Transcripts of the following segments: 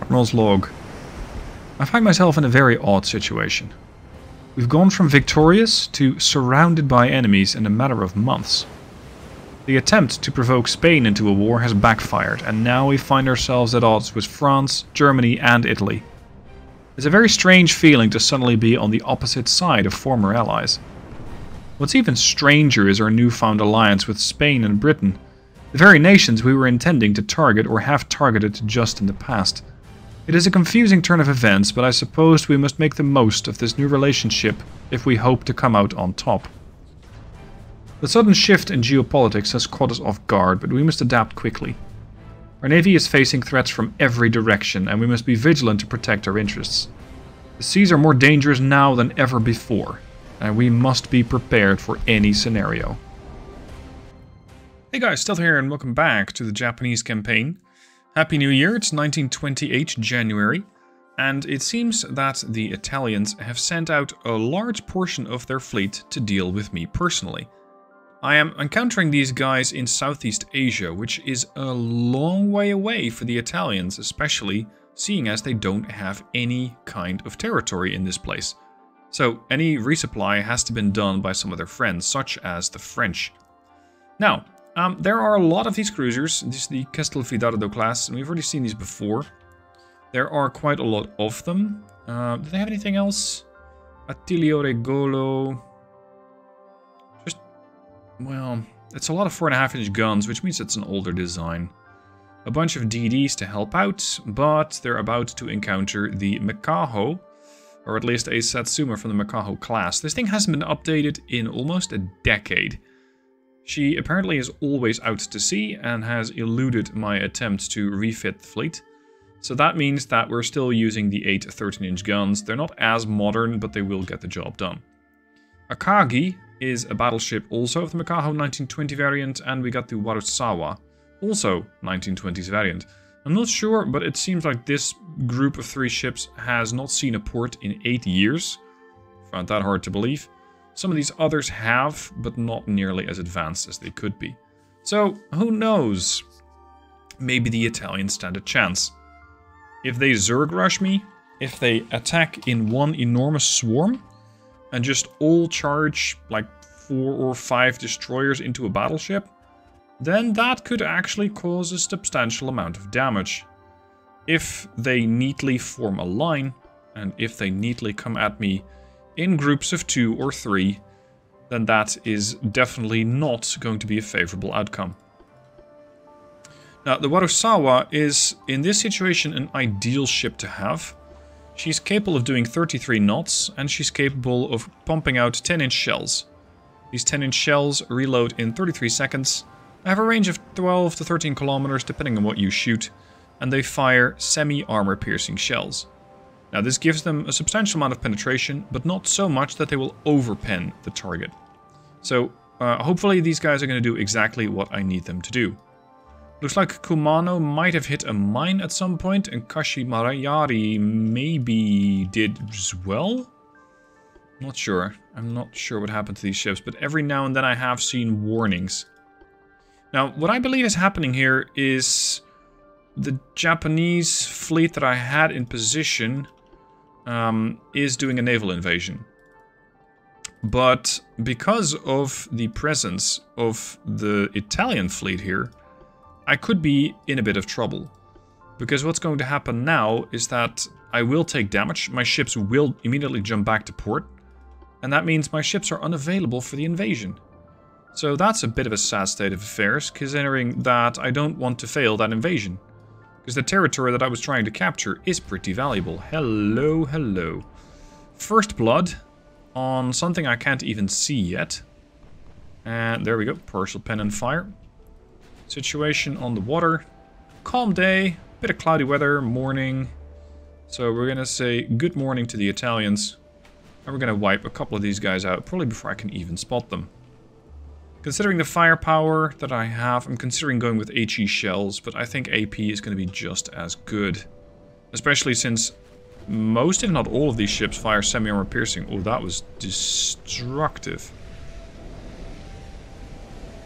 Admiral's log. I find myself in a very odd situation. We've gone from victorious to surrounded by enemies in a matter of months. The attempt to provoke Spain into a war has backfired, and now we find ourselves at odds with France, Germany and Italy. It's a very strange feeling to suddenly be on the opposite side of former allies. What's even stranger is our newfound alliance with Spain and Britain, the very nations we were intending to target or have targeted just in the past. It is a confusing turn of events, but I suppose we must make the most of this new relationship if we hope to come out on top. The sudden shift in geopolitics has caught us off guard, but we must adapt quickly. Our navy is facing threats from every direction, and we must be vigilant to protect our interests. The seas are more dangerous now than ever before, and we must be prepared for any scenario. Hey guys, Stealth here, and welcome back to the Japanese campaign. Happy New Year, it's 1928 January, and it seems that the Italians have sent out a large portion of their fleet to deal with me personally. I am encountering these guys in Southeast Asia, which is a long way away for the Italians, especially seeing as they don't have any kind of territory in this place. So any resupply has to be done by some of their friends, such as the French. Now, there are a lot of these cruisers. This is the Castelfidardo class, and we've already seen these before. There are quite a lot of them. Do they have anything else? Attilio Regolo. Just, well, it's a lot of 4.5-inch guns, which means it's an older design. A bunch of DDs to help out, but they're about to encounter the Mikaho, or at least a Satsuma from the Mikaho class. This thing hasn't been updated in almost a decade. She apparently is always out to sea and has eluded my attempts to refit the fleet. So that means that we're still using the 8 13-inch guns. They're not as modern, but they will get the job done. Akagi is a battleship also of the Mikaho 1920 variant, and we got the Warusawa, also 1920s variant. I'm not sure, but it seems like this group of 3 ships has not seen a port in 8 years. Found that hard to believe. Some of these others have, but not nearly as advanced as they could be. So, who knows? Maybe the Italians stand a chance. If they Zerg rush me, if they attack in one enormous swarm, and just all charge like 4 or 5 destroyers into a battleship, then that could actually cause a substantial amount of damage. If they neatly form a line, and if they neatly come at me in groups of 2 or 3, then that is definitely not going to be a favorable outcome. Now, the Warusawa is, in this situation, an ideal ship to have. She's capable of doing 33 knots, and she's capable of pumping out 10-inch shells. These 10-inch shells reload in 33 seconds, have a range of 12 to 13 kilometers depending on what you shoot, and they fire semi-armor piercing shells. Now this gives them a substantial amount of penetration, but not so much that they will overpen the target. So hopefully these guys are going to do exactly what I need them to do. Looks like Kumano might have hit a mine at some point, and Kashimarayari maybe did as well? Not sure. I'm not sure what happened to these ships, but every now and then I have seen warnings. Now what I believe is happening here is the Japanese fleet that I had in position is doing a naval invasion. But because of the presence of the Italian fleet here, I could be in a bit of trouble. Because what's going to happen now is that I will take damage, my ships will immediately jump back to port, and that means my ships are unavailable for the invasion. So that's a bit of a sad state of affairs, considering that I don't want to fail that invasion. Because the territory that I was trying to capture is pretty valuable. Hello, hello. First blood on something I can't even see yet. And there we go, partial pen and fire. Situation on the water. Calm day, bit of cloudy weather, morning. So we're gonna say good morning to the Italians. And we're gonna wipe a couple of these guys out, probably before I can even spot them. Considering the firepower that I have, I'm considering going with HE shells, but I think AP is going to be just as good. Especially since most, if not all of these ships fire semi-armor piercing. Oh, that was destructive.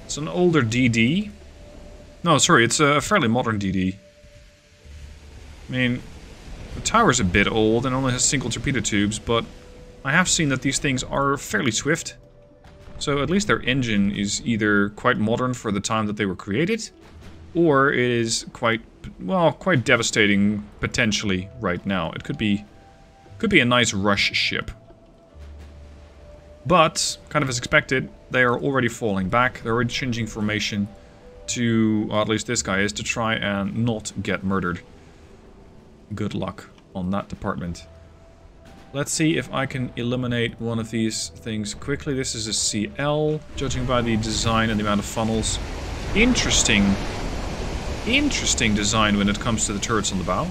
It's an older DD. No, sorry, it's a fairly modern DD. I mean, The tower's a bit old and only has single torpedo tubes, but I have seen that these things are fairly swift. So at least their engine is either quite modern for the time that they were created, or it is quite, well, quite devastating potentially right now. It could be a nice rush ship. But, kind of as expected, they are already falling back. They're already changing formation to, or at least this guy is, to try and not get murdered. Good luck on that department. Let's see if I can eliminate one of these things quickly. This is a CL, judging by the design and the amount of funnels. Interesting design when it comes to the turrets on the bow.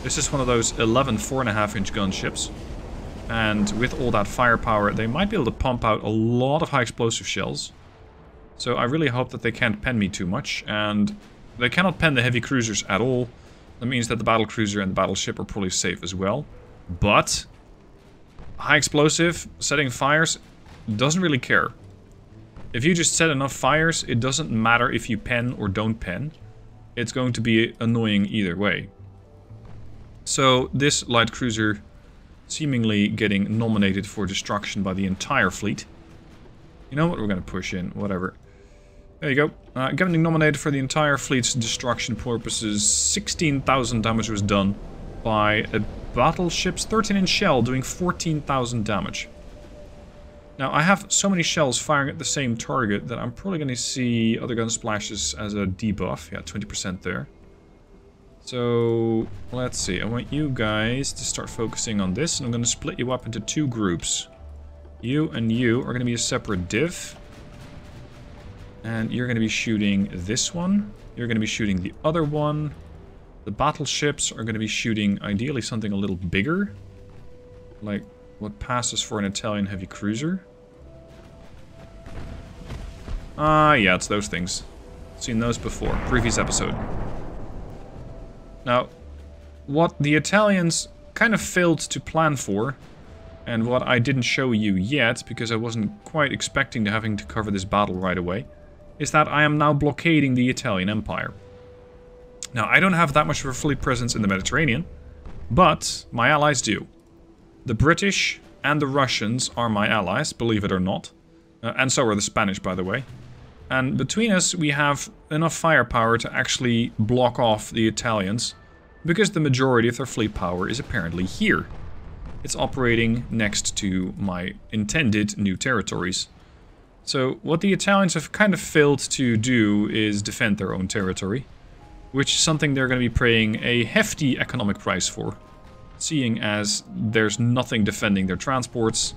This is one of those 11 4.5-inch gunships. And with all that firepower, they might be able to pump out a lot of high explosive shells. So I really hope that they can't pen me too much. And they cannot pen the heavy cruisers at all. That means that the battle cruiser and the battleship are probably safe as well. But high explosive, setting fires, doesn't really care. If you just set enough fires, it doesn't matter if you pen or don't pen. It's going to be annoying either way. So this light cruiser seemingly getting nominated for destruction by the entire fleet. You know what, we're going to push in, whatever. There you go. Getting nominated for the entire fleet's destruction purposes. 16,000 damage was done by a battleship's 13-inch shell doing 14,000 damage. Now, I have so many shells firing at the same target that I'm probably going to see other gun splashes as a debuff. Yeah, 20% there. So, let's see. I want you guys to start focusing on this, and I'm going to split you up into 2 groups. You and you are going to be a separate div. And you're going to be shooting this one. You're going to be shooting the other one. The battleships are going to be shooting, ideally, something a little bigger. Like what passes for an Italian heavy cruiser. Yeah, it's those things. Seen those before. Previous episode. Now, what the Italians kind of failed to plan for, and what I didn't show you yet, because I wasn't quite expecting to having to cover this battle right away, is that I am now blockading the Italian Empire. Now, I don't have that much of a fleet presence in the Mediterranean, but my allies do. The British and the Russians are my allies, believe it or not. And so are the Spanish, by the way. And between us, we have enough firepower to actually block off the Italians, because the majority of their fleet power is apparently here. It's operating next to my intended new territories. So what the Italians have kind of failed to do is defend their own territory, which is something they're going to be paying a hefty economic price for, seeing as there's nothing defending their transports,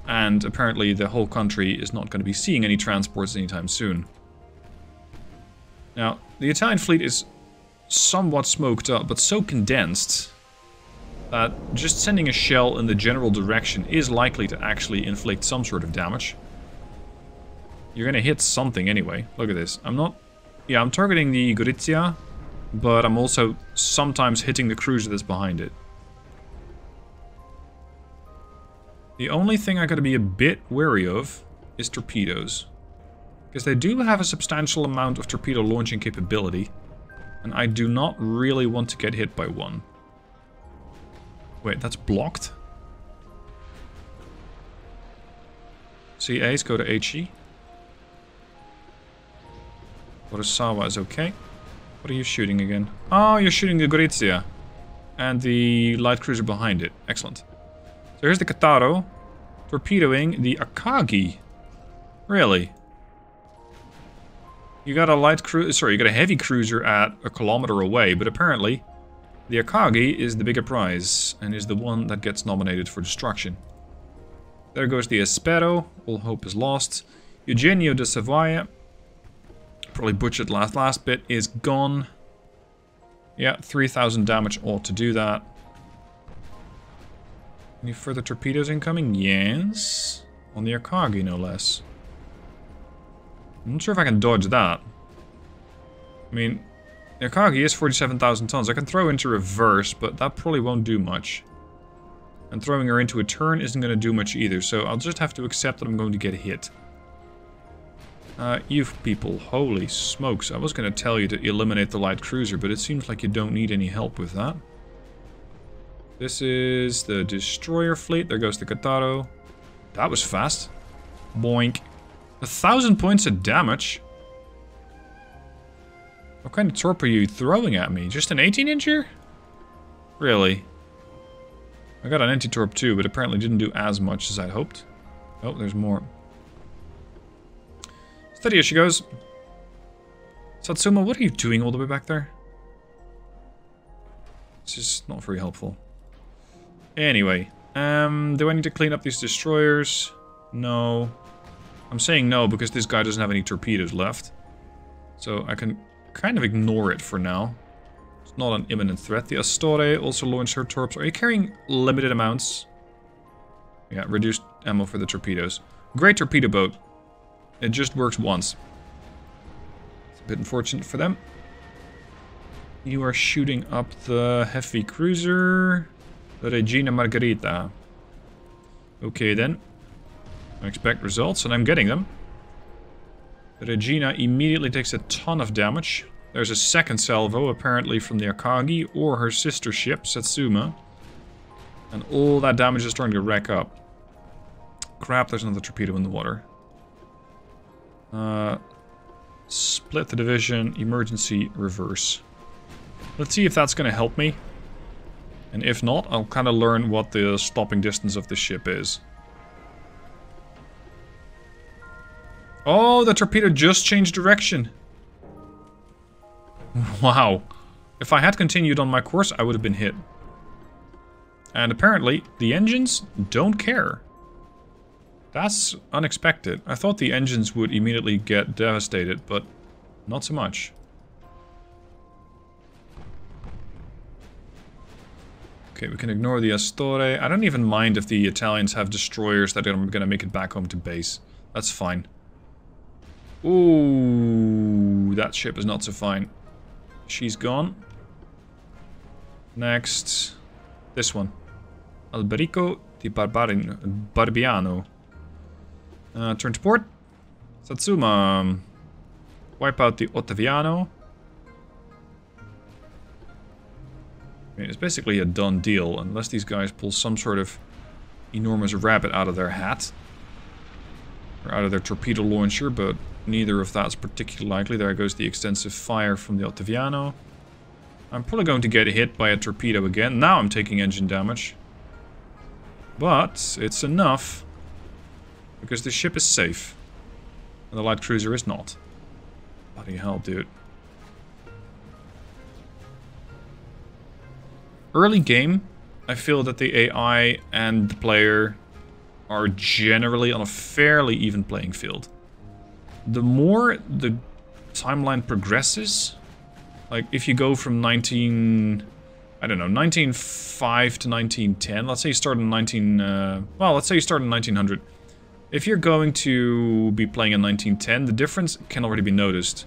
and apparently the whole country is not going to be seeing any transports anytime soon. Now, the Italian fleet is somewhat smoked up, but so condensed that just sending a shell in the general direction is likely to actually inflict some sort of damage. You're going to hit something anyway. Look at this. I'm targeting the Gorizia, but I'm also sometimes hitting the cruiser that's behind it. The only thing I gotta be a bit wary of is torpedoes. Because they do have a substantial amount of torpedo launching capability. And I do not really want to get hit by one. Wait, that's blocked? CAs go to HE. Kurosawa is okay. What are you shooting again? Oh, you're shooting the Gorizia. And the light cruiser behind it. Excellent. So here's the Kataro, torpedoing the Akagi. Really? You got a light cruiser, sorry, you got a heavy cruiser at a kilometer away, but apparently the Akagi is the bigger prize and is the one that gets nominated for destruction. There goes the Espero, all hope is lost. Eugenio de Savoia, probably butchered last bit, is gone. Yeah, 3,000 damage ought to do that. Any further torpedoes incoming? Yes. On the Akagi, no less. I'm not sure if I can dodge that. I mean, the Akagi is 47,000 tons. I can throw into reverse, but that probably won't do much. And throwing her into a turn isn't going to do much either, so I'll just have to accept that I'm going to get hit. You people, holy smokes. I was going to tell you to eliminate the light cruiser, but it seems like you don't need any help with that. This is the destroyer fleet. There goes the Kataro. That was fast. Boink. 1,000 points of damage. What kind of torp are you throwing at me? Just an 18-incher? Really? I got an anti-torp too, but apparently didn't do as much as I'd hoped. Oh, there's more. Steady as she goes. Satsuma, what are you doing all the way back there? This is not very helpful. Anyway, do I need to clean up these destroyers? No. I'm saying no because this guy doesn't have any torpedoes left. So I can kind of ignore it for now. It's not an imminent threat. The Astore also launched her torps. Are you carrying limited amounts? Yeah, reduced ammo for the torpedoes. Great torpedo boat. It just works once. It's a bit unfortunate for them. You are shooting up the heavy cruiser. The Regina Margherita. Okay then. I expect results, and I'm getting them. The Regina immediately takes a ton of damage. There's a second salvo, apparently from the Akagi, or her sister ship, Satsuma. And all that damage is starting to rack up. Crap, there's another torpedo in the water. Split the division, emergency reverse. Let's see if that's going to help me. And if not, I'll kind of learn what the stopping distance of the ship is. Oh, the torpedo just changed direction. Wow. If I had continued on my course, I would have been hit. And apparently, the engines don't care. That's unexpected. I thought the engines would immediately get devastated, but not so much. Okay, we can ignore the Astore. I don't even mind if the Italians have destroyers that are going to make it back home to base. That's fine. Ooh, that ship is not so fine. She's gone. Next, this one. Alberico di Barbiano. Turn to port. Satsuma. Wipe out the Ottaviano. I mean, it's basically a done deal, unless these guys pull some sort of enormous rabbit out of their hat. Or out of their torpedo launcher, but neither of that's particularly likely. There goes the extensive fire from the Ottaviano. I'm probably going to get hit by a torpedo again. Now I'm taking engine damage. But it's enough. Because the ship is safe. And the light cruiser is not. Bloody hell, dude. Early game, I feel that the AI and the player are generally on a fairly even playing field. The more the timeline progresses, like if you go from 1905 to 1910, let's say you start in let's say you start in 1900. If you're going to be playing in 1910, the difference can already be noticed.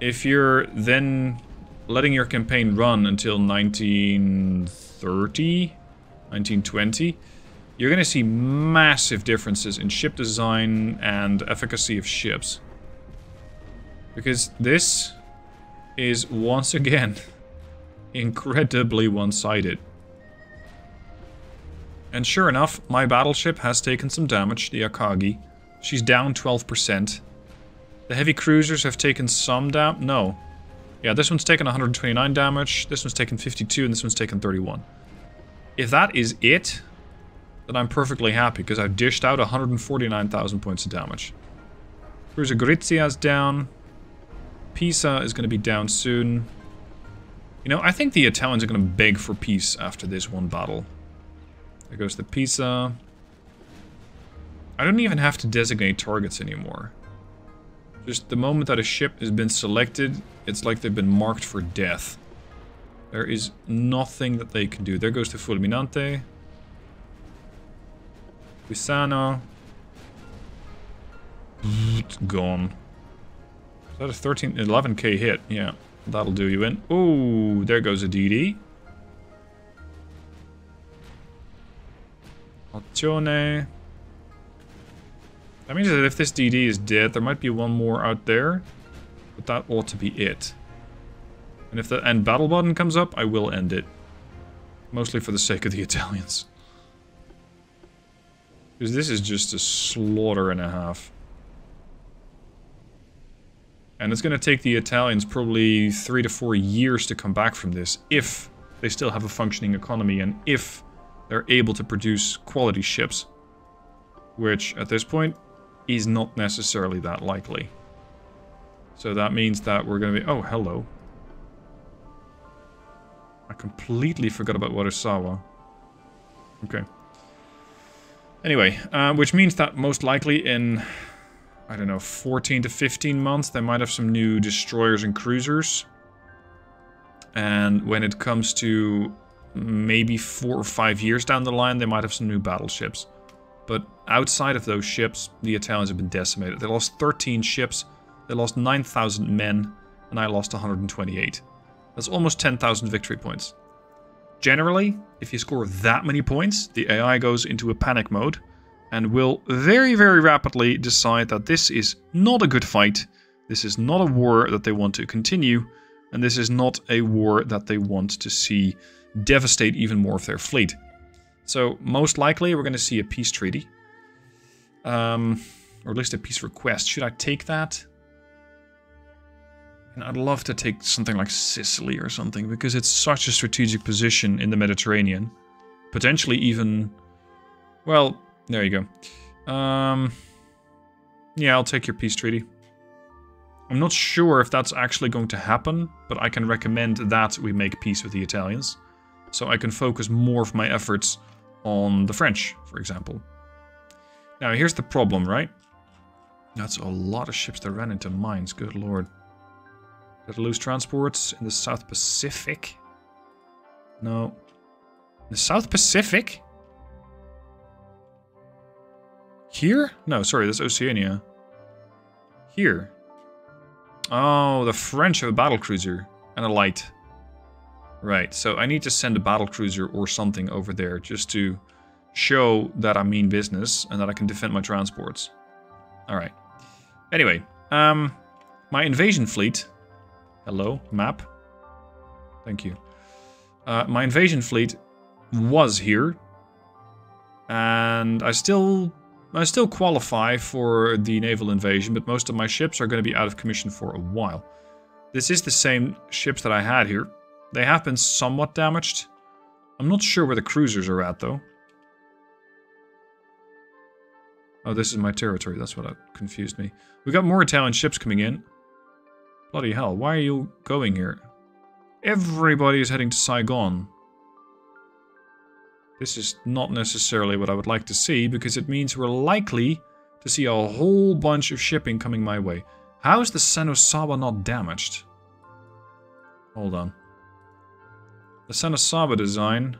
If you're then letting your campaign run until 1930, 1920, you're going to see massive differences in ship design and efficacy of ships. Because this is, once again, incredibly one-sided. And sure enough, my battleship has taken some damage, the Akagi. She's down 12%. The heavy cruisers have taken some damage. No. Yeah, this one's taken 129 damage, this one's taken 52, and this one's taken 31. If that is it, then I'm perfectly happy, because I've dished out 149,000 points of damage. Cruiser Gorizia's down. Pisa is going to be down soon. You know, I think the Italians are going to beg for peace after this one battle. There goes the Pisa. I don't even have to designate targets anymore. Just the moment that a ship has been selected, it's like they've been marked for death. There is nothing that they can do. There goes the Fulminante. Pisano. Gone. Is that a 11k hit? Yeah, that'll do you in. Oh, there goes a DD. Azione. That means that if this DD is dead, there might be one more out there. But that ought to be it. And if the end battle button comes up, I will end it. Mostly for the sake of the Italians. Because this is just a slaughter and a half. And it's going to take the Italians probably 3 to 4 years to come back from this, if they still have a functioning economy and if they're able to produce quality ships. Which, at this point, is not necessarily that likely. So that means that we're going to be... Oh, hello. I completely forgot about Watasawa. Okay. Anyway, which means that most likely in... I don't know, 14 to 15 months, they might have some new destroyers and cruisers. And when it comes to maybe 4 or 5 years down the line, they might have some new battleships. But outside of those ships, the Italians have been decimated. They lost 13 ships, they lost 9,000 men, and I lost 128. That's almost 10,000 victory points. Generally, if you score that many points, the AI goes into a panic mode and will very, very rapidly decide that this is not a good fight, this is not a war that they want to continue, and this is not a war that they want to see devastate even more of their fleet. So, most likely, we're going to see a peace treaty. Or at least a peace request. Should I take that? And I'd love to take something like Sicily or something, because it's such a strategic position in the Mediterranean. Potentially even... Well... There you go. Yeah, I'll take your peace treaty. I'm not sure if that's actually going to happen, but I can recommend that we make peace with the Italians. So I can focus more of my efforts on the French, for example. Now, here's the problem, right? That's a lot of ships that ran into mines, good lord. Did I lose transports in the South Pacific? No. The South Pacific? Here? No, sorry, that's Oceania. Here. Oh, the French have a battlecruiser and a light. Right, so I need to send a battlecruiser or something over there just to show that I mean business and that I can defend my transports. Alright. Anyway, my invasion fleet... Hello, map. Thank you. My invasion fleet was here. And I still qualify for the naval invasion, but most of my ships are going to be out of commission for a while. This is the same ships that I had here. They have been somewhat damaged. I'm not sure where the cruisers are at, though. Oh, this is my territory. That's what confused me. We got more Italian ships coming in. Bloody hell, why are you going here? Everybody is heading to Saigon. This is not necessarily what I would like to see, because it means we're likely to see a whole bunch of shipping coming my way. How is the Sanosawa not damaged? Hold on. The Sanosawa design...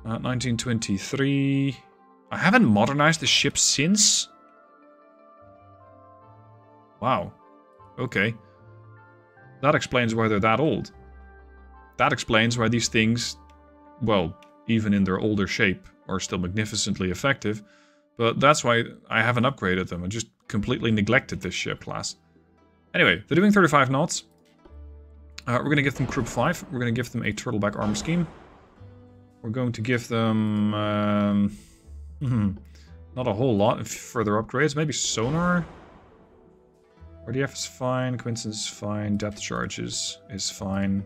1923... I haven't modernized the ship since? Wow. Okay. That explains why they're that old. That explains why these things... Well... even in their older shape, are still magnificently effective. But that's why I haven't upgraded them. I just completely neglected this ship class. Anyway, they're doing 35 knots. We're going to give them Group 5. We're going to give them a turtleback armor scheme. We're going to give them... not a whole lot of further upgrades. Maybe sonar? RDF is fine. Coincidence is fine. Depth charges is fine.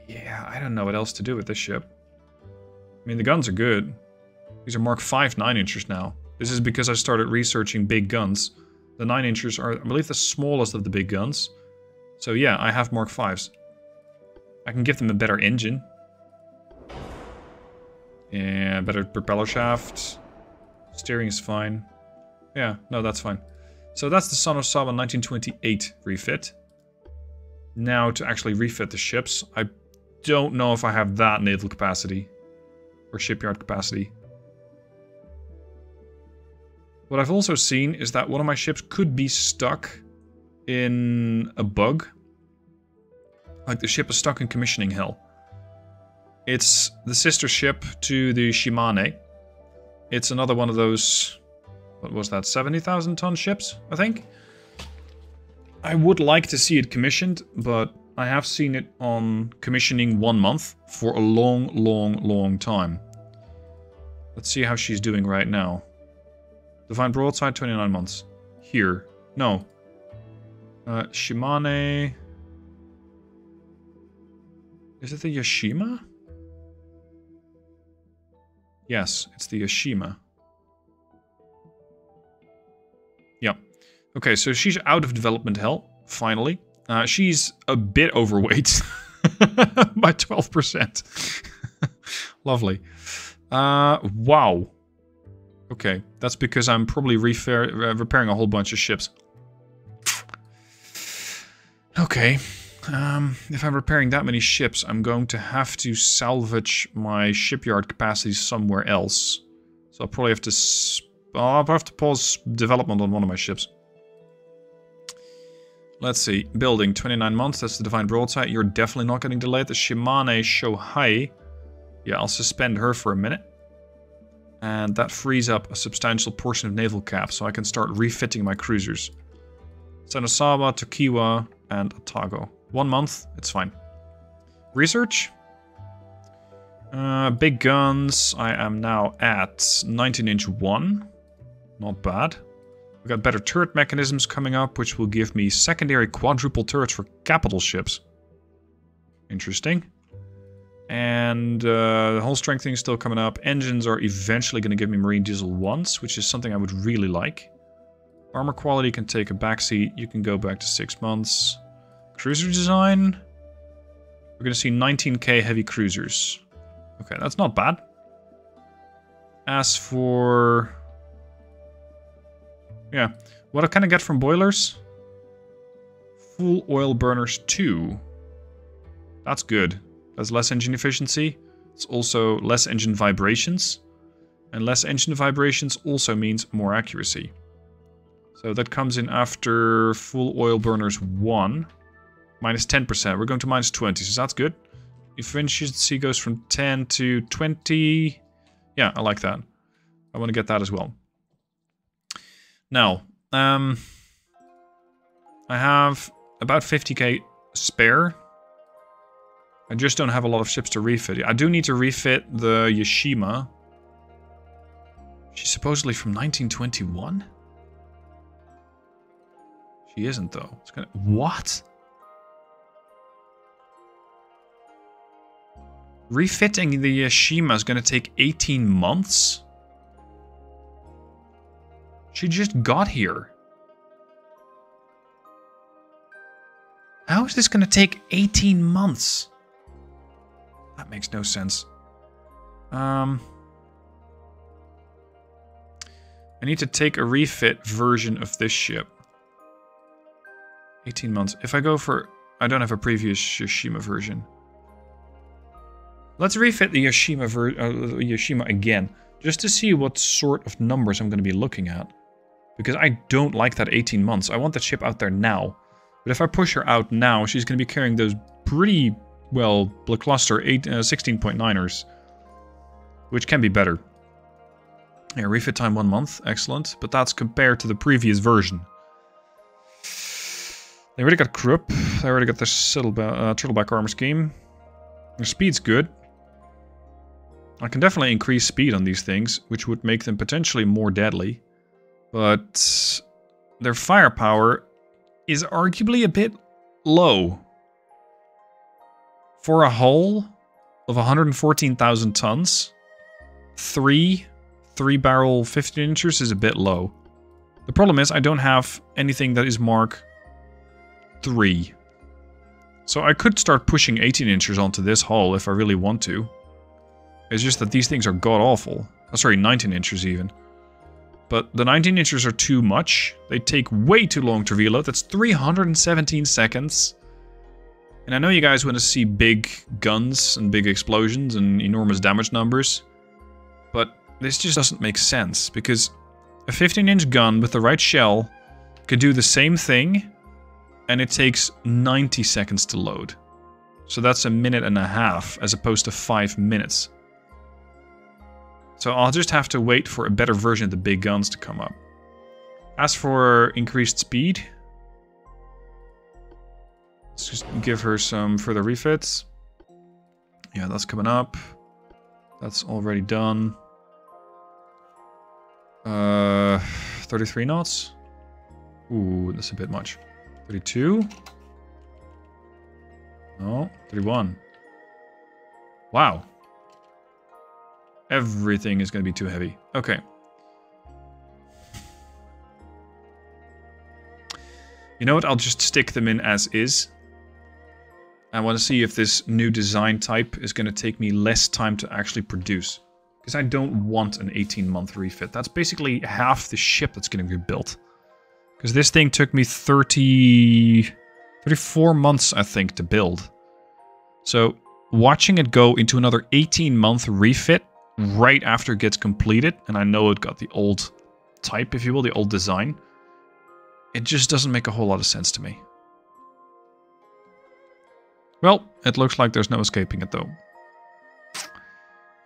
Yeah, I don't know what else to do with this ship. I mean, the guns are good. These are Mark V 9-inchers now. This is because I started researching big guns. The 9-inchers are, I believe, the smallest of the big guns. So yeah, I have Mark Vs. I can give them a better engine. Yeah, better propeller shaft. Steering is fine. Yeah, no, that's fine. So that's the Sanosawa 1928 refit. Now to actually refit the ships, I don't know if I have that naval capacity or shipyard capacity. What I've also seen is that one of my ships could be stuck in a bug. Like the ship is stuck in commissioning hell. It's the sister ship to the Shimane. It's another one of those, what was that, 70,000 ton ships, I think? I would like to see it commissioned, but I have seen it on commissioning 1 month for a long time. Let's see how she's doing right now. Divine Broadside, 29 months. Here. No. Shimane... Is it the Yashima? Yes, it's the Yashima. Yeah. Okay, so she's out of development hell, finally. She's a bit overweight. By 12%. Lovely. Wow. Okay, that's because I'm probably repairing a whole bunch of ships. Okay. If I'm repairing that many ships, I'm going to have to salvage my shipyard capacity somewhere else. So I'll probably have to... I'll have to pause development on one of my ships. Let's see. Building, 29 months. That's the Divine Broadside. You're definitely not getting delayed. The Shimane Shohei. Yeah, I'll suspend her for a minute. And that frees up a substantial portion of naval cap, so I can start refitting my cruisers. Sanosawa, Tokiwa, and Otago. 1 month, it's fine. Research. Big guns, I am now at 19-inch 1. Not bad. We've got better turret mechanisms coming up, which will give me secondary quadruple turrets for capital ships. Interesting. And hull strengthening is still coming up. Engines are eventually going to give me marine diesel once, which is something I would really like. Armor quality can take a backseat. You can go back to 6 months. Cruiser design. We're going to see 19k heavy cruisers. Okay, that's not bad. As for... Yeah, what can I get from boilers? Full oil burners 2. That's good. That's less engine efficiency. It's also less engine vibrations. And less engine vibrations also means more accuracy. So that comes in after full oil burners 1. Minus 10%. We're going to minus 20, so that's good. Efficiency goes from 10 to 20. Yeah, I like that. I want to get that as well. Now, I have about 50k spare. I just don't have a lot of ships to refit. I do need to refit the Yashima. She's supposedly from 1921? She isn't, though. It's gonna... What? Refitting the Yashima is going to take 18 months? She just got here. How is this going to take 18 months? That makes no sense. I need to take a refit version of this ship. 18 months. If I go for... I don't have a previous Yashima version. Let's refit the Yashima again, just to see what sort of numbers I'm going to be looking at. Because I don't like that 18 months. I want that ship out there now. But if I push her out now, she's going to be carrying those pretty, well, cluster 16.9ers. Which can be better. Yeah, refit time 1 month. Excellent. But that's compared to the previous version. They already got Krupp. They already got the Turtleback armor scheme. Their speed's good. I can definitely increase speed on these things, which would make them potentially more deadly. But their firepower is arguably a bit low. For a hull of 114,000 tons, 3-barrel 15 inchers is a bit low. The problem is I don't have anything that is Mark 3. So I could start pushing 18 inchers onto this hull if I really want to. It's just that these things are god-awful. Oh, sorry, 19 inchers even. But the 19 inchers are too much. They take way too long to reload. That's 317 seconds. And I know you guys want to see big guns and big explosions and enormous damage numbers. But this just doesn't make sense. Because a 15-inch gun with the right shell could do the same thing. And it takes 90 seconds to load. So that's a minute and a half as opposed to 5 minutes. So I'll just have to wait for a better version of the big guns to come up. As for increased speed... Let's just give her some further refits. Yeah, that's coming up. That's already done. 33 knots. Ooh, that's a bit much. 32. No, 31. Wow. Everything is going to be too heavy. Okay. You know what? I'll just stick them in as is. I want to see if this new design type is going to take me less time to actually produce. Because I don't want an 18-month refit. That's basically half the ship that's going to be built. Because this thing took me 34 months, I think, to build. So, watching it go into another 18-month refit right after it gets completed, and I know it got the old type, if you will, the old design, it just doesn't make a whole lot of sense to me. Well, it looks like there's no escaping it, though.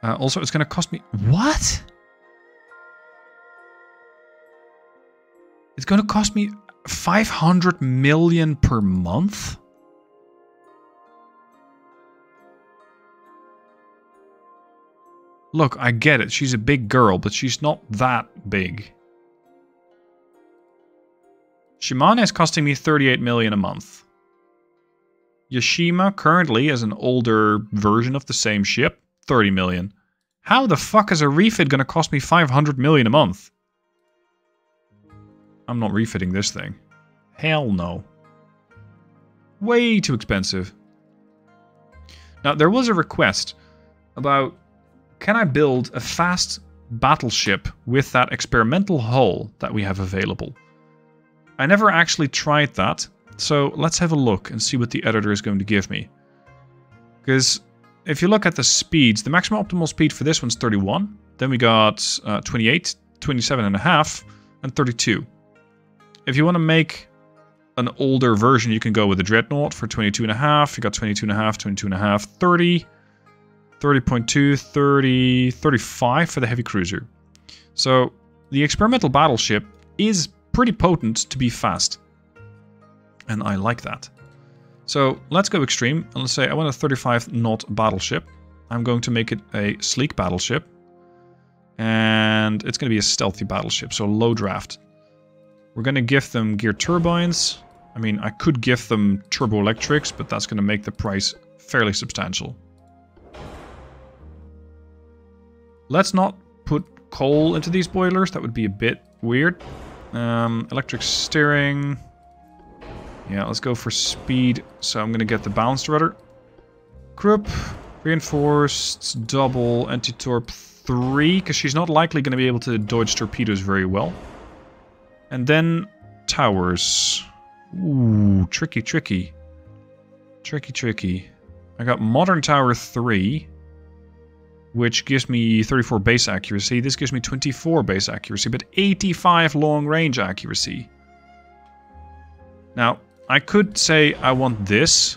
Also, it's going to cost me... What? It's going to cost me 500 million per month? Look, I get it. She's a big girl, but she's not that big. Shimane is costing me 38 million a month. Yashima, currently, as an older version of the same ship, 30 million. How the fuck is a refit gonna cost me 500 million a month? I'm not refitting this thing. Hell no. Way too expensive. Now, there was a request about... Can I build a fast battleship with that experimental hull that we have available? I never actually tried that, so let's have a look and see what the editor is going to give me. Because if you look at the speeds, the maximum optimal speed for this one's 31. Then we got 28, 27.5, and 32. If you want to make an older version, you can go with the Dreadnought for 22.5. You got 22.5, 22.5, 30. 30.2, 30, 35 for the heavy cruiser. So, the experimental battleship is pretty potent to be fast. And I like that. So, let's go extreme. And let's say I want a 35 knot battleship. I'm going to make it a sleek battleship. And it's going to be a stealthy battleship, so low draft. We're going to give them gear turbines. I mean, I could give them turbo electrics, but that's going to make the price fairly substantial. Let's not put coal into these boilers. That would be a bit weird. Electric steering. Yeah, let's go for speed. So I'm going to get the balanced rudder. Croup. Reinforced. Double. Anti-torp 3. Because she's not likely going to be able to dodge torpedoes very well. And then towers. Ooh, tricky, tricky. Tricky, tricky. I got modern tower 3. Which gives me 34 base accuracy. This gives me 24 base accuracy, but 85 long range accuracy. Now, I could say I want this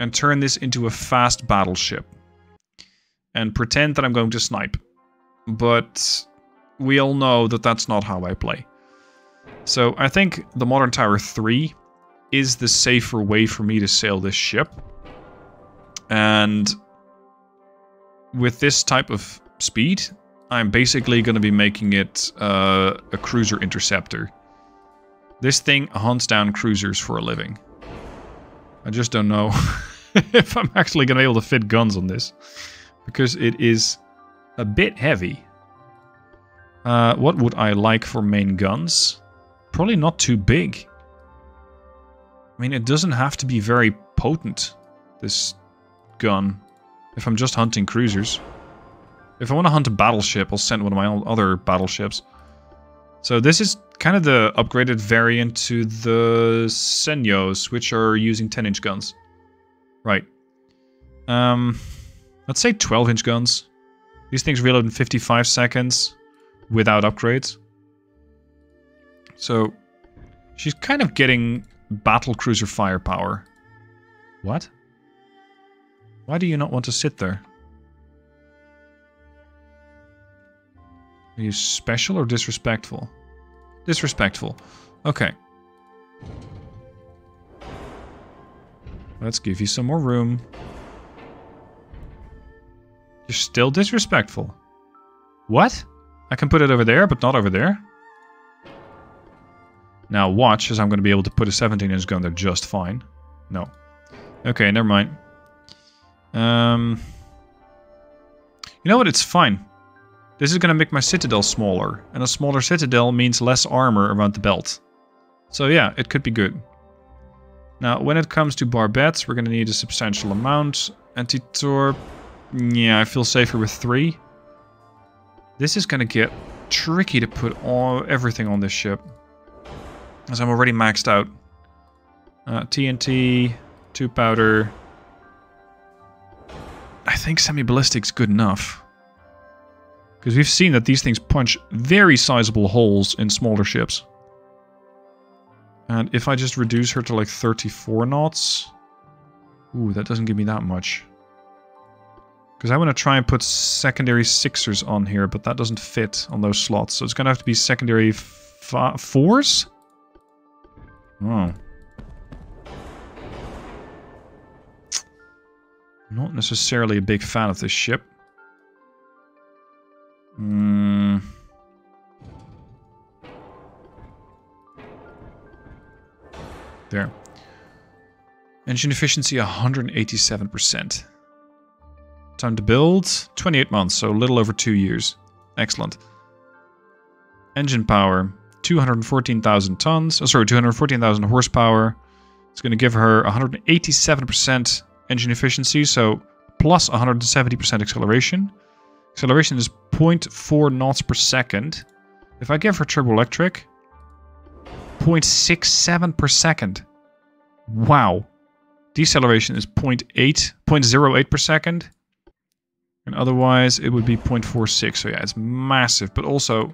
and turn this into a fast battleship and pretend that I'm going to snipe. But we all know that that's not how I play. So I think the Modern Tower 3 is the safer way for me to sail this ship. And with this type of speed, I'm basically going to be making it a cruiser interceptor. This thing hunts down cruisers for a living. I just don't know if I'm actually going to be able to fit guns on this. Because it is a bit heavy. What would I like for main guns? Probably not too big. I mean, it doesn't have to be very potent, this gun. If I'm just hunting cruisers. If I want to hunt a battleship, I'll send one of my other battleships. So this is kind of the upgraded variant to the Senyos, which are using 10-inch guns. Right. Let's say 12-inch guns. These things reload in 55 seconds without upgrades. So she's kind of getting battle cruiser firepower. What? Why do you not want to sit there? Are you special or disrespectful? Disrespectful. Okay. Let's give you some more room. You're still disrespectful. What? I can put it over there, but not over there? Now watch, as I'm going to be able to put a 17-inch gun there just fine. No. Okay, never mind. You know what? It's fine. This is going to make my citadel smaller. And a smaller citadel means less armor around the belt. So yeah, it could be good. Now, when it comes to barbettes, we're going to need a substantial amount. Anti-torp... Yeah, I feel safer with 3. This is going to get tricky to put everything on this ship. As I'm already maxed out. TNT, 2 powder. I think semi-ballistic's good enough. Because we've seen that these things punch very sizable holes in smaller ships. And if I just reduce her to like 34 knots... Ooh, that doesn't give me that much. Because I want to try and put secondary 6ers on here, but that doesn't fit on those slots. So it's going to have to be secondary 4s? Oh. Not necessarily a big fan of this ship. There. Engine efficiency 187%. Time to build 28 months, so a little over 2 years. Excellent. Engine power 214,000 tons. Oh, sorry, 214,000 horsepower. It's going to give her 187% engine efficiency, so plus 170% acceleration. Acceleration is 0.4 knots per second. If I give her turbo electric, 0.67 per second. Wow. Deceleration is 0.08 per second. And otherwise, it would be 0.46. So yeah, it's massive. But also,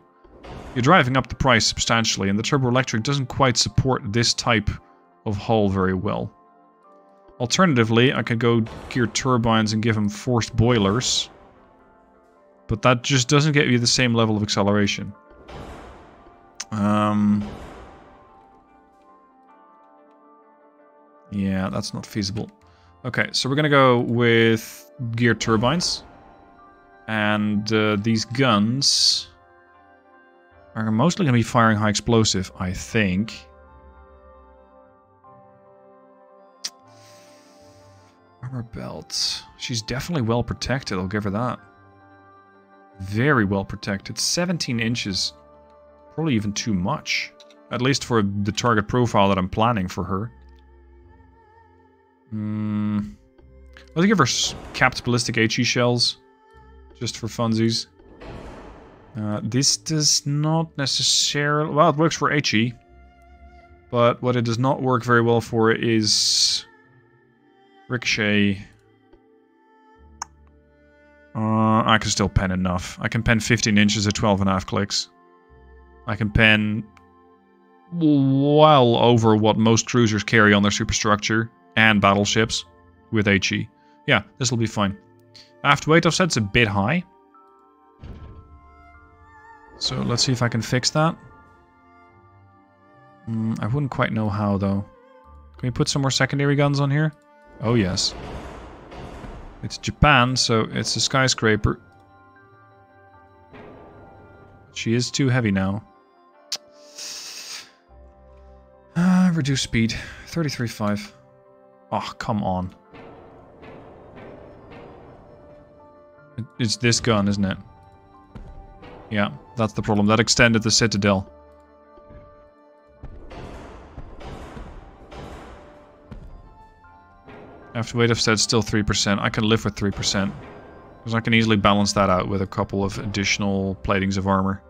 you're driving up the price substantially. And the turbo electric doesn't quite support this type of hull very well. Alternatively, I could go gear turbines and give them forced boilers. But that just doesn't get you the same level of acceleration. Yeah, that's not feasible. Okay, so we're gonna go with gear turbines. And these guns are mostly gonna be firing high explosive, I think. Armor belt. She's definitely well protected, I'll give her that. Very well protected. 17 inches. Probably even too much. At least for the target profile that I'm planning for her. Let's give her capped ballistic HE shells. Just for funsies. This does not necessarily... Well, it works for HE. But what it does not work very well for is... Ricochet. I can still pen enough. I can pen 15 inches at 12.5 clicks. I can pen well over what most cruisers carry on their superstructure and battleships with HE. Yeah, this will be fine. Aft weight offset's a bit high. So let's see if I can fix that. I wouldn't quite know how though. Can we put some more secondary guns on here? Oh yes. It's Japan, so it's a skyscraper. She is too heavy now. Reduce speed. 33.5. Oh, come on. It's this gun, isn't it? Yeah, that's the problem. That extended the citadel. After weight offset, still 3%. I can live with 3%. Because I can easily balance that out with a couple of additional platings of armor.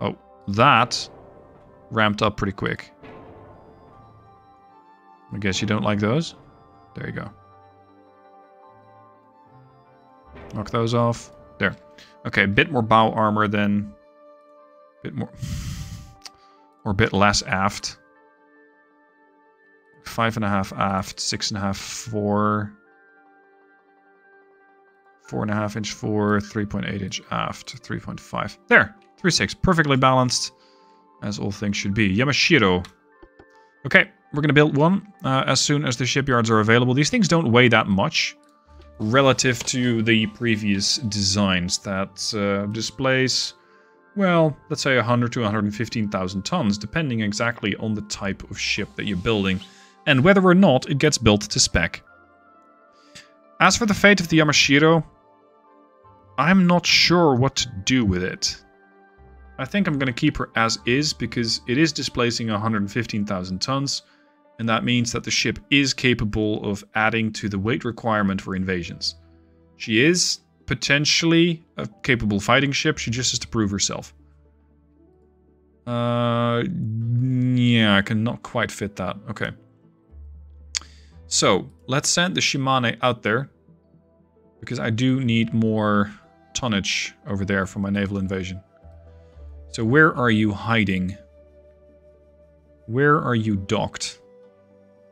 Oh, that ramped up pretty quick. I guess you don't like those? There you go. Knock those off. There. Okay, a bit more bow armor then. Bit more... or a bit less aft. 5.5 aft, 6.5 fore. 4.5 inch fore, 3.8 inch aft, 3.5. There! 3.6. Perfectly balanced. As all things should be. Yamashiro. Okay, we're going to build one as soon as the shipyards are available. These things don't weigh that much relative to the previous designs that displace, well, let's say 100 to 115,000 tons, depending exactly on the type of ship that you're building and whether or not it gets built to spec. As for the fate of the Yamashiro, I'm not sure what to do with it. I think I'm going to keep her as is because it is displacing 115,000 tons, and that means that the ship is capable of adding to the weight requirement for invasions. She is potentially a capable fighting ship, she just has to prove herself. Yeah, I cannot quite fit that. Okay. So, let's send the Shimane out there, because I do need more tonnage over there for my naval invasion. So where are you hiding? Where are you docked?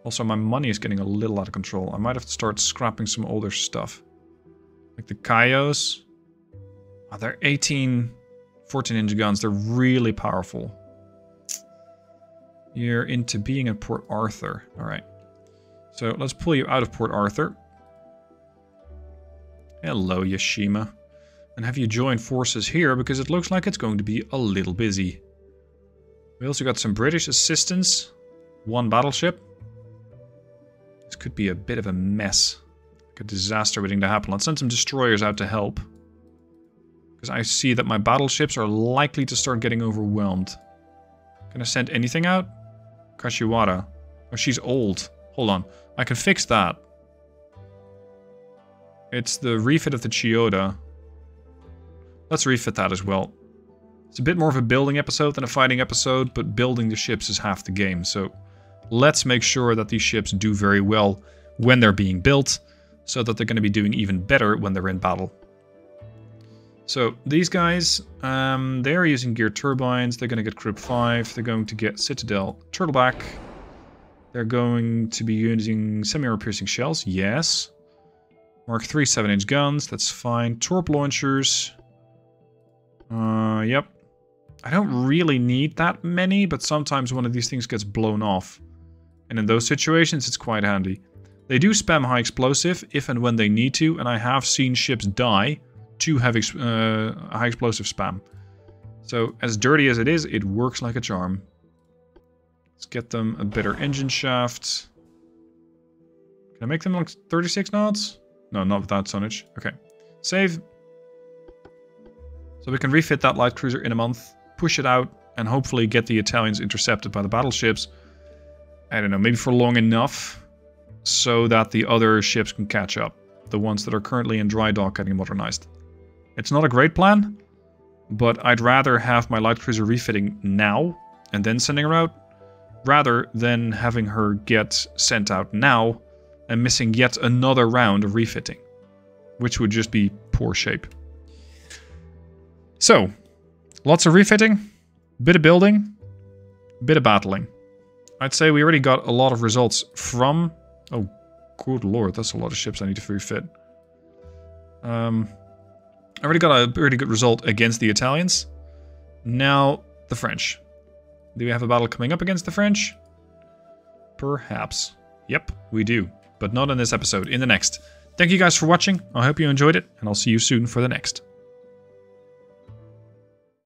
Also, my money is getting a little out of control. I might have to start scrapping some older stuff. Like the Kaios. Oh, they're 18, 14-inch guns. They're really powerful. You're into being at Port Arthur. Alright. So let's pull you out of Port Arthur. Hello, Yashima. And have you joined forces here, because it looks like it's going to be a little busy. We also got some British assistance. One battleship. This could be a bit of a mess. Like a disaster waiting to happen. Let's send some destroyers out to help. Because I see that my battleships are likely to start getting overwhelmed. Can I send anything out? Kashiwara. Oh, she's old. Hold on. I can fix that. It's the refit of the Chiyoda. Let's refit that as well. It's a bit more of a building episode than a fighting episode, but building the ships is half the game. So let's make sure that these ships do very well when they're being built, so that they're going to be doing even better when they're in battle. So these guys, they're using geared turbines. They're going to get Crib 5. They're going to get Citadel Turtleback. They're going to be using semi-armor piercing shells. Yes. Mark 3 7-inch guns. That's fine. Torp launchers. Yep. I don't really need that many, but sometimes one of these things gets blown off. And in those situations, it's quite handy. They do spam high explosive if and when they need to, and I have seen ships die to have high explosive spam. So, as dirty as it is, it works like a charm. Let's get them a better engine shaft. Can I make them like 36 knots? No, not without tonnage. Okay. Save. So we can refit that light cruiser in a month, push it out, and hopefully get the Italians intercepted by the battleships. I don't know, maybe for long enough so that the other ships can catch up. The ones that are currently in dry dock getting modernized. It's not a great plan, but I'd rather have my light cruiser refitting now and then sending her out, rather than having her get sent out now and missing yet another round of refitting, which would just be poor shape. So, lots of refitting, bit of building, bit of battling. I'd say we already got a lot of results from... Oh, good lord, that's a lot of ships I need to refit. I already got a pretty good result against the Italians. Now, the French. Do we have a battle coming up against the French? Perhaps. Yep, we do. But not in this episode, in the next. Thank you guys for watching. I hope you enjoyed it, and I'll see you soon for the next.